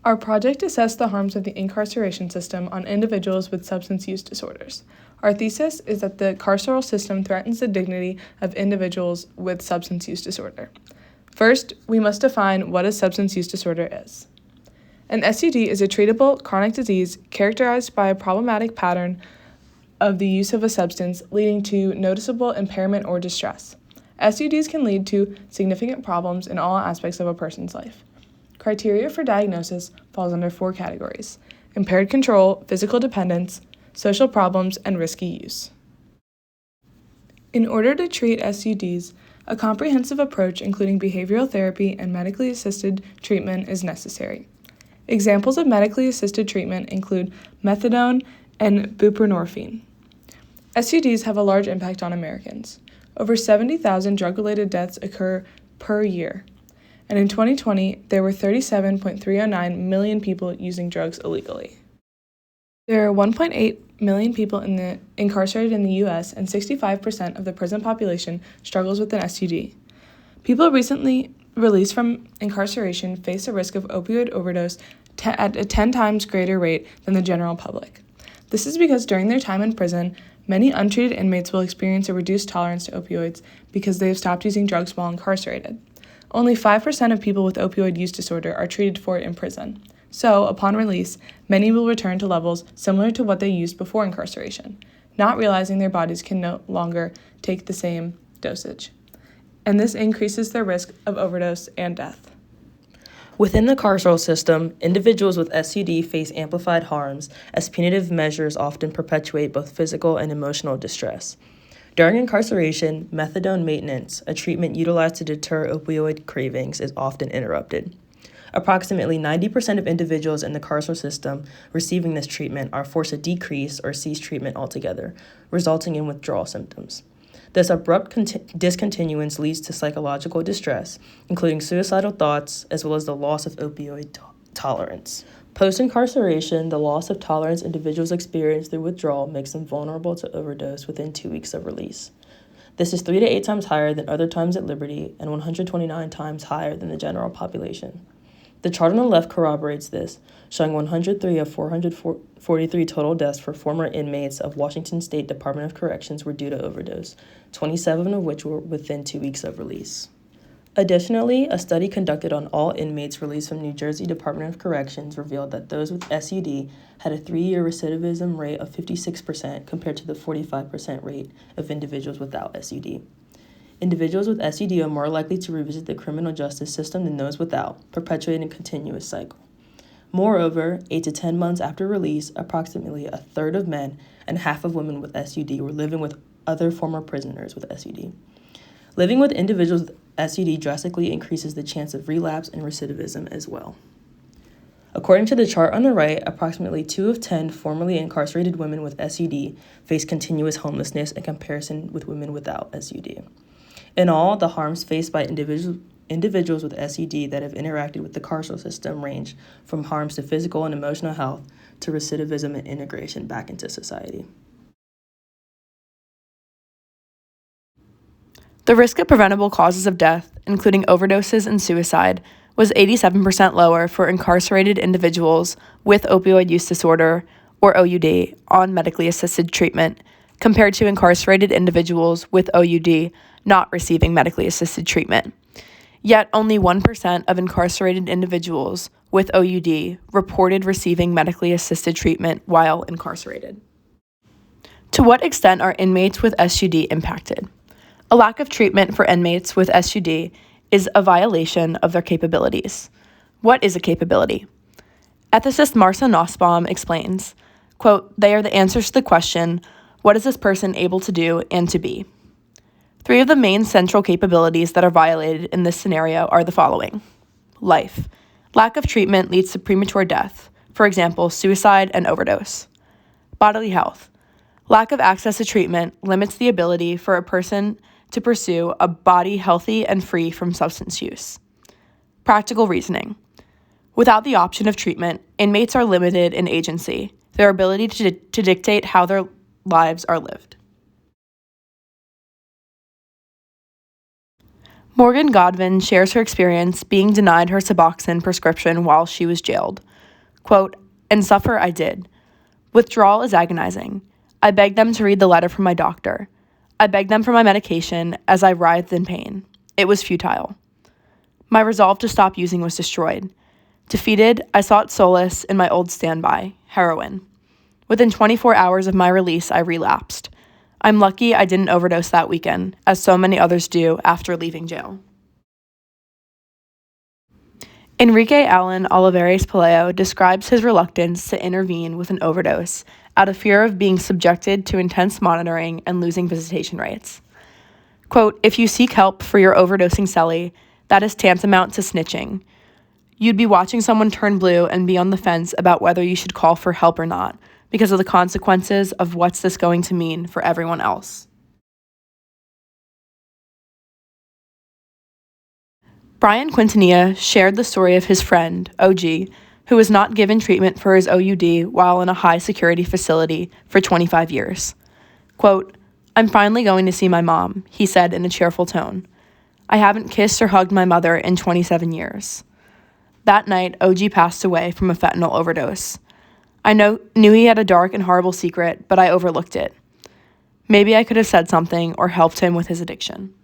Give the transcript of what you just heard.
Our project assessed the harms of the incarceration system on individuals with substance use disorders. Our thesis is that the carceral system threatens the dignity of individuals with substance use disorder. First, we must define what a substance use disorder is. An SUD is a treatable chronic disease characterized by a problematic pattern of the use of a substance leading to noticeable impairment or distress. SUDs can lead to significant problems in all aspects of a person's life. Criteria for diagnosis falls under 4 categories: impaired control, physical dependence, social problems, and risky use. In order to treat SUDs, a comprehensive approach including behavioral therapy and medically assisted treatment is necessary. Examples of medically assisted treatment include methadone and buprenorphine. SUDs have a large impact on Americans. Over 70,000 drug-related deaths occur per year, and in 2020, there were 37.309 million people using drugs illegally. There are 1.8 million people incarcerated in the U.S., and 65% of the prison population struggles with an SUD. People recently released from incarceration face a risk of opioid overdose at a 10 times greater rate than the general public. This is because during their time in prison, many untreated inmates will experience a reduced tolerance to opioids because they have stopped using drugs while incarcerated. Only 5% of people with opioid use disorder are treated for it in prison. So, upon release, many will return to levels similar to what they used before incarceration, not realizing their bodies can no longer take the same dosage. And this increases their risk of overdose and death. Within the carceral system, individuals with SUD face amplified harms as punitive measures often perpetuate both physical and emotional distress. During incarceration, methadone maintenance, a treatment utilized to deter opioid cravings, is often interrupted. Approximately 90% of individuals in the carceral system receiving this treatment are forced to decrease or cease treatment altogether, resulting in withdrawal symptoms. This abrupt discontinuance leads to psychological distress, including suicidal thoughts, as well as the loss of opioid tolerance. Post-incarceration, the loss of tolerance individuals experience through withdrawal makes them vulnerable to overdose within 2 weeks of release. This is 3 to 8 times higher than other times at liberty and 129 times higher than the general population. The chart on the left corroborates this, showing 103 of 443 total deaths for former inmates of Washington State Department of Corrections were due to overdose, 27 of which were within 2 weeks of release. Additionally, a study conducted on all inmates released from New Jersey Department of Corrections revealed that those with SUD had a 3-year recidivism rate of 56% compared to the 45% rate of individuals without SUD. Individuals with SUD are more likely to revisit the criminal justice system than those without, perpetuating a continuous cycle. Moreover, 8 to 10 months after release, approximately a third of men and half of women with SUD were living with other former prisoners with SUD. Living with individuals with SUD drastically increases the chance of relapse and recidivism as well. According to the chart on the right, approximately 2 of 10 formerly incarcerated women with SUD face continuous homelessness in comparison with women without SUD. In all, the harms faced by individuals with SUD that have interacted with the carceral system range from harms to physical and emotional health to recidivism and integration back into society. The risk of preventable causes of death, including overdoses and suicide, was 87% lower for incarcerated individuals with opioid use disorder, or OUD, on medically assisted treatment, compared to incarcerated individuals with OUD not receiving medically assisted treatment. Yet only 1% of incarcerated individuals with OUD reported receiving medically assisted treatment while incarcerated. To what extent are inmates with SUD impacted? A lack of treatment for inmates with SUD is a violation of their capabilities. What is a capability? Ethicist Marcia Nussbaum explains, quote, "They are the answers to the question, what is this person able to do and to be?" 3 of the main central capabilities that are violated in this scenario are the following. Life. Lack of treatment leads to premature death, for example, suicide and overdose. Bodily health. Lack of access to treatment limits the ability for a person to pursue a body healthy and free from substance use. Practical reasoning. Without the option of treatment, inmates are limited in agency, their ability to dictate how their lives are lived. Morgan Godwin shares her experience being denied her Suboxone prescription while she was jailed. Quote, "And suffer I did. Withdrawal is agonizing. I begged them to read the letter from my doctor. I begged them for my medication as I writhed in pain. It was futile. My resolve to stop using was destroyed. Defeated, I sought solace in my old standby, heroin. Within 24 hours of my release, I relapsed. I'm lucky I didn't overdose that weekend, as so many others do after leaving jail." Enrique Allen Olivares Pelayo describes his reluctance to intervene with an overdose out of fear of being subjected to intense monitoring and losing visitation rights. Quote, "If you seek help for your overdosing cellie, that is tantamount to snitching. You'd be watching someone turn blue and be on the fence about whether you should call for help or not, because of the consequences of what's this going to mean for everyone else." Brian Quintanilla shared the story of his friend, OG, who was not given treatment for his OUD while in a high-security facility for 25 years. Quote, "I'm finally going to see my mom," he said in a cheerful tone. "I haven't kissed or hugged my mother in 27 years. That night, OG passed away from a fentanyl overdose. I knew he had a dark and horrible secret, but I overlooked it. Maybe I could have said something or helped him with his addiction."